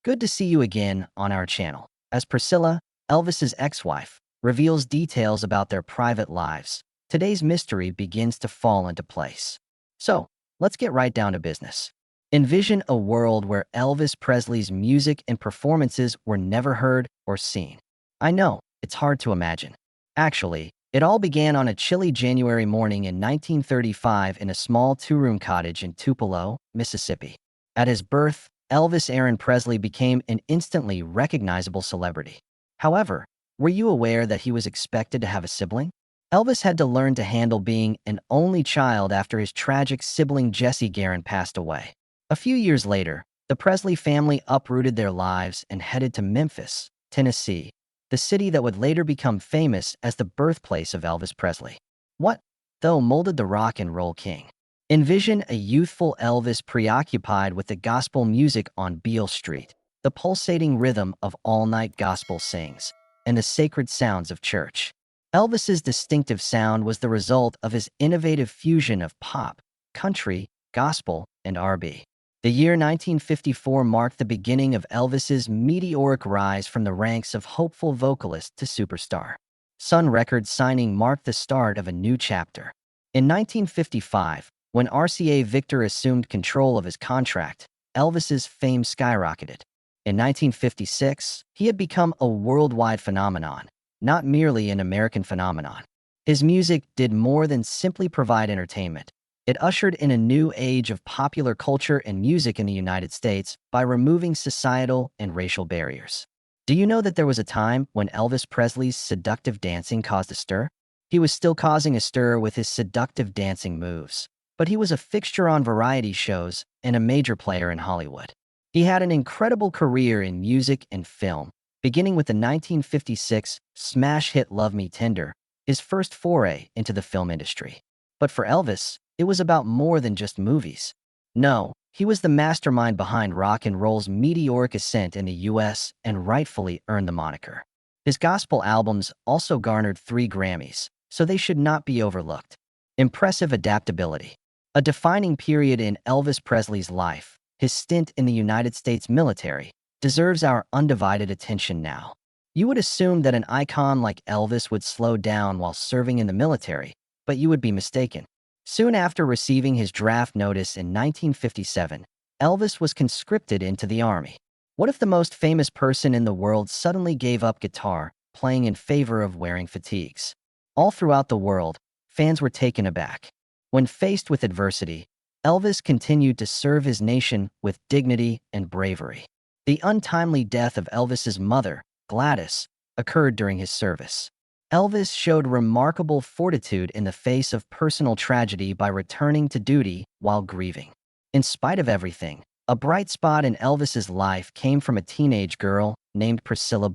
Good to see you again on our channel. As Priscilla, Elvis's ex-wife, reveals details about their private lives, today's mystery begins to fall into place. So, let's get right down to business. Envision a world where Elvis Presley's music and performances were never heard or seen. I know, it's hard to imagine. Actually, it all began on a chilly January morning in 1935 in a small two-room cottage in Tupelo, Mississippi. At his birth, Elvis Aaron Presley became an instantly recognizable celebrity. However, were you aware that he was expected to have a sibling? Elvis had to learn to handle being an only child after his tragic sibling Jesse Guerin passed away. A few years later, the Presley family uprooted their lives and headed to Memphis, Tennessee, the city that would later become famous as the birthplace of Elvis Presley. What, though, molded the rock and roll king? Envision a youthful Elvis preoccupied with the gospel music on Beale Street, the pulsating rhythm of all-night gospel sings, and the sacred sounds of church. Elvis's distinctive sound was the result of his innovative fusion of pop, country, gospel, and R&B. The year 1954 marked the beginning of Elvis's meteoric rise from the ranks of hopeful vocalist to superstar. Sun Records signing marked the start of a new chapter. In 1955, when RCA Victor assumed control of his contract, Elvis's fame skyrocketed. In 1956, he had become a worldwide phenomenon, not merely an American phenomenon. His music did more than simply provide entertainment. It ushered in a new age of popular culture and music in the United States by removing societal and racial barriers. Do you know that there was a time when Elvis Presley's seductive dancing caused a stir? He was still causing a stir with his seductive dancing moves, but he was a fixture on variety shows and a major player in Hollywood. He had an incredible career in music and film, beginning with the 1956 smash hit Love Me Tender, his first foray into the film industry. But for Elvis, it was about more than just movies. No, he was the mastermind behind rock and roll's meteoric ascent in the US and rightfully earned the moniker. His gospel albums also garnered 3 Grammys, so they should not be overlooked. Impressive adaptability. A defining period in Elvis Presley's life, his stint in the United States military, deserves our undivided attention now. You would assume that an icon like Elvis would slow down while serving in the military, but you would be mistaken. Soon after receiving his draft notice in 1957, Elvis was conscripted into the Army. What if the most famous person in the world suddenly gave up guitar playing in favor of wearing fatigues? All throughout the world, fans were taken aback. When faced with adversity, Elvis continued to serve his nation with dignity and bravery. The untimely death of Elvis's mother, Gladys, occurred during his service. Elvis showed remarkable fortitude in the face of personal tragedy by returning to duty while grieving. In spite of everything, a bright spot in Elvis's life came from a teenage girl named Priscilla.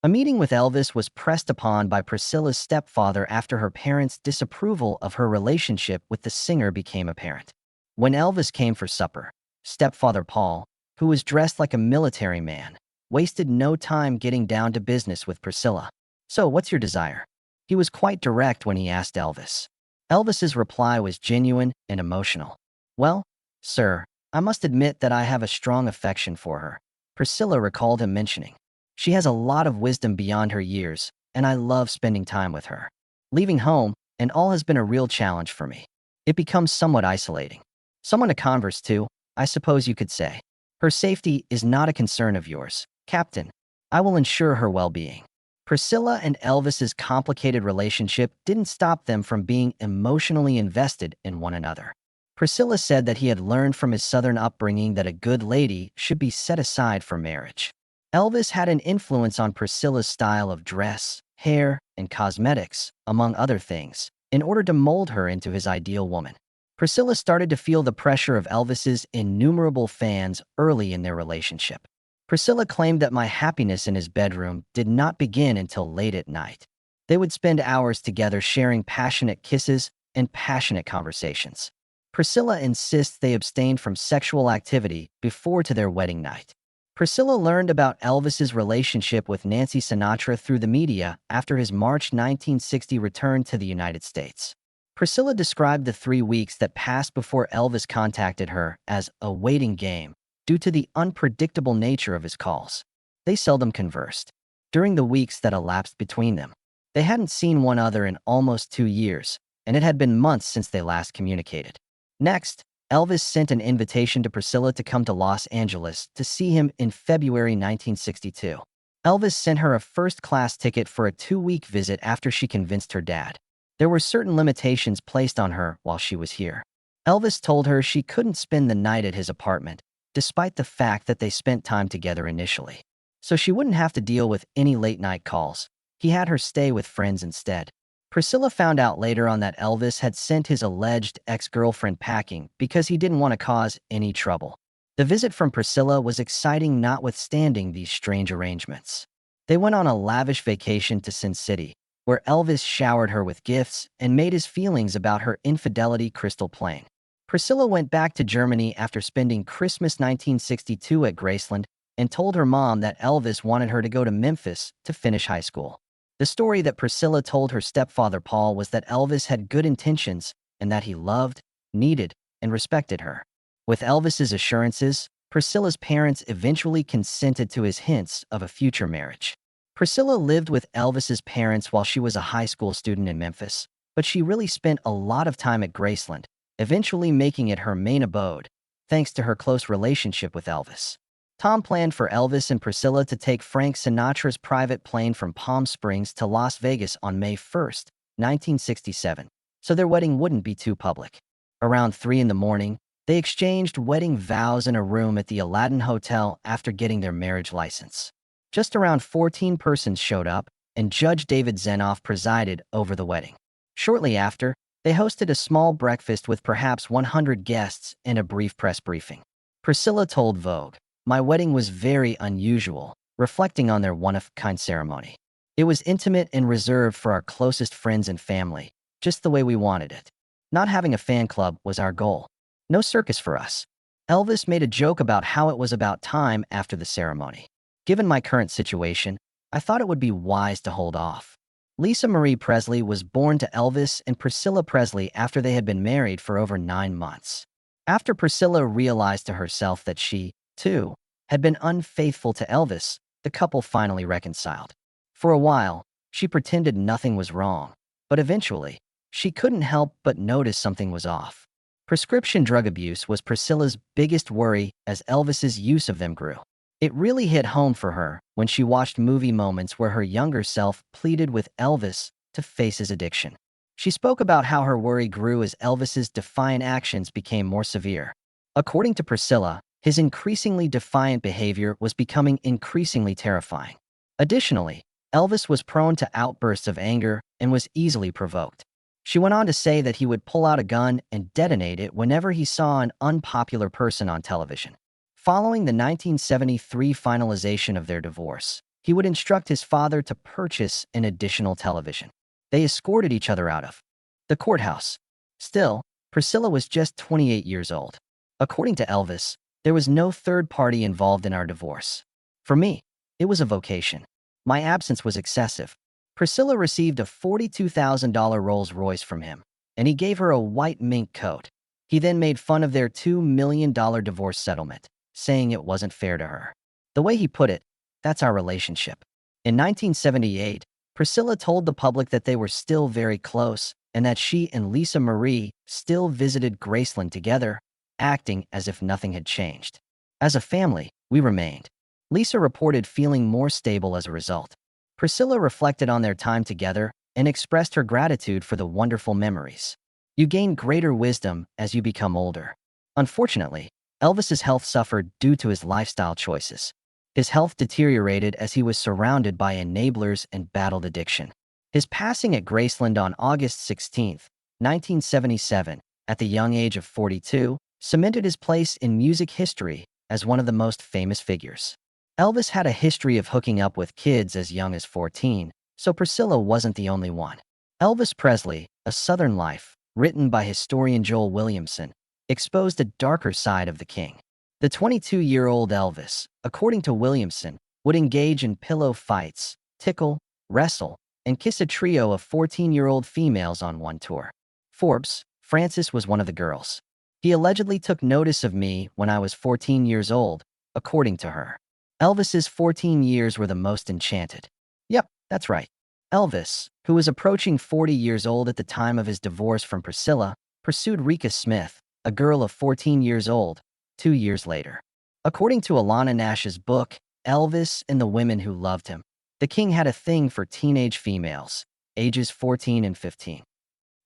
A meeting with Elvis was pressed upon by Priscilla's stepfather after her parents' disapproval of her relationship with the singer became apparent. When Elvis came for supper, stepfather Paul, who was dressed like a military man, wasted no time getting down to business with Priscilla. "So, what's your desire?" He was quite direct when he asked Elvis. Elvis's reply was genuine and emotional. "Well, sir, I must admit that I have a strong affection for her," Priscilla recalled him mentioning. "She has a lot of wisdom beyond her years, and I love spending time with her. Leaving home and all has been a real challenge for me. It becomes somewhat isolating. Someone to converse to, I suppose you could say. Her safety is not a concern of yours, Captain. I will ensure her well-being." Priscilla and Elvis's complicated relationship didn't stop them from being emotionally invested in one another. Priscilla said that he had learned from his Southern upbringing that a good lady should be set aside for marriage. Elvis had an influence on Priscilla's style of dress, hair, and cosmetics, among other things, in order to mold her into his ideal woman. Priscilla started to feel the pressure of Elvis's innumerable fans early in their relationship. Priscilla claimed that my happiness in his bedroom did not begin until late at night. They would spend hours together sharing passionate kisses and passionate conversations. Priscilla insists they abstained from sexual activity before to their wedding night. Priscilla learned about Elvis's relationship with Nancy Sinatra through the media after his March 1960 return to the United States. Priscilla described the 3 weeks that passed before Elvis contacted her as a waiting game, due to the unpredictable nature of his calls. They seldom conversed. During the weeks that elapsed between them, they hadn't seen one another in almost 2 years, and it had been months since they last communicated. Next, Elvis sent an invitation to Priscilla to come to Los Angeles to see him in February 1962. Elvis sent her a first-class ticket for a 2-week visit after she convinced her dad. There were certain limitations placed on her while she was here. Elvis told her she couldn't spend the night at his apartment, despite the fact that they spent time together initially. So she wouldn't have to deal with any late-night calls. He had her stay with friends instead. Priscilla found out later on that Elvis had sent his alleged ex-girlfriend packing because he didn't want to cause any trouble. The visit from Priscilla was exciting notwithstanding these strange arrangements. They went on a lavish vacation to Sin City, where Elvis showered her with gifts and made his feelings about her infidelity crystal plain. Priscilla went back to Germany after spending Christmas 1962 at Graceland and told her mom that Elvis wanted her to go to Memphis to finish high school. The story that Priscilla told her stepfather Paul was that Elvis had good intentions and that he loved, needed, and respected her. With Elvis's assurances, Priscilla's parents eventually consented to his hints of a future marriage. Priscilla lived with Elvis's parents while she was a high school student in Memphis, but she really spent a lot of time at Graceland, eventually making it her main abode, thanks to her close relationship with Elvis. Tom planned for Elvis and Priscilla to take Frank Sinatra's private plane from Palm Springs to Las Vegas on May 1, 1967, so their wedding wouldn't be too public. Around 3 in the morning, they exchanged wedding vows in a room at the Aladdin Hotel after getting their marriage license. Just around 14 persons showed up, and Judge David Zenoff presided over the wedding. Shortly after, they hosted a small breakfast with perhaps 100 guests and a brief press briefing. Priscilla told Vogue, "My wedding was very unusual," reflecting on their one-of-a-kind ceremony. "It was intimate and reserved for our closest friends and family, just the way we wanted it. Not having a fan club was our goal. No circus for us." Elvis made a joke about how it was about time after the ceremony. "Given my current situation, I thought it would be wise to hold off." Lisa Marie Presley was born to Elvis and Priscilla Presley after they had been married for over 9 months. After Priscilla realized to herself that she, too, had been unfaithful to Elvis, the couple finally reconciled. For a while, she pretended nothing was wrong, but eventually, she couldn't help but notice something was off. Prescription drug abuse was Priscilla's biggest worry as Elvis's use of them grew. It really hit home for her when she watched movie moments where her younger self pleaded with Elvis to face his addiction. She spoke about how her worry grew as Elvis's defiant actions became more severe. According to Priscilla, his increasingly defiant behavior was becoming increasingly terrifying. Additionally, Elvis was prone to outbursts of anger and was easily provoked. She went on to say that he would pull out a gun and detonate it whenever he saw an unpopular person on television. Following the 1973 finalization of their divorce, he would instruct his father to purchase an additional television. They escorted each other out of the courthouse. Still, Priscilla was just 28 years old. According to Elvis, there was no third party involved in our divorce. For me, it was a vocation. My absence was excessive. Priscilla received a $42,000 Rolls-Royce from him, and he gave her a white mink coat. He then made fun of their $2 million divorce settlement, saying it wasn't fair to her. The way he put it, that's our relationship. In 1978, Priscilla told the public that they were still very close and that she and Lisa Marie still visited Graceland together, acting as if nothing had changed. "As a family, we remained." Lisa reported feeling more stable as a result. Priscilla reflected on their time together and expressed her gratitude for the wonderful memories. "You gain greater wisdom as you become older." Unfortunately, Elvis's health suffered due to his lifestyle choices. His health deteriorated as he was surrounded by enablers and battled addiction. His passing at Graceland on August 16, 1977, at the young age of 42, cemented his place in music history as one of the most famous figures. Elvis had a history of hooking up with kids as young as 14, so Priscilla wasn't the only one. Elvis Presley, A Southern Life, written by historian Joel Williamson, exposed a darker side of the king. The 22-year-old Elvis, according to Williamson, would engage in pillow fights, tickle, wrestle, and kiss a trio of 14-year-old females on one tour. Forbes, Frances was one of the girls. He allegedly took notice of me when I was 14 years old, according to her. Elvis's 14 years were the most enchanted. Yep, that's right. Elvis, who was approaching 40 years old at the time of his divorce from Priscilla, pursued Rika Smith, a girl of 14 years old, 2 years later. According to Alana Nash's book, Elvis and the Women Who Loved Him, the king had a thing for teenage females, ages 14 and 15.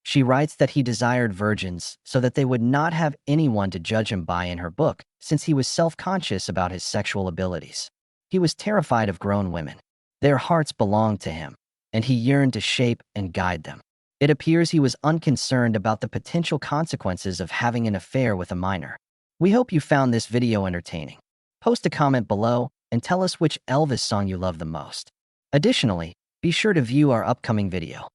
She writes that he desired virgins so that they would not have anyone to judge him by in her book, since he was self-conscious about his sexual abilities. He was terrified of grown women. Their hearts belonged to him, and he yearned to shape and guide them. It appears he was unconcerned about the potential consequences of having an affair with a minor. We hope you found this video entertaining. Post a comment below and tell us which Elvis song you love the most. Additionally, be sure to view our upcoming video.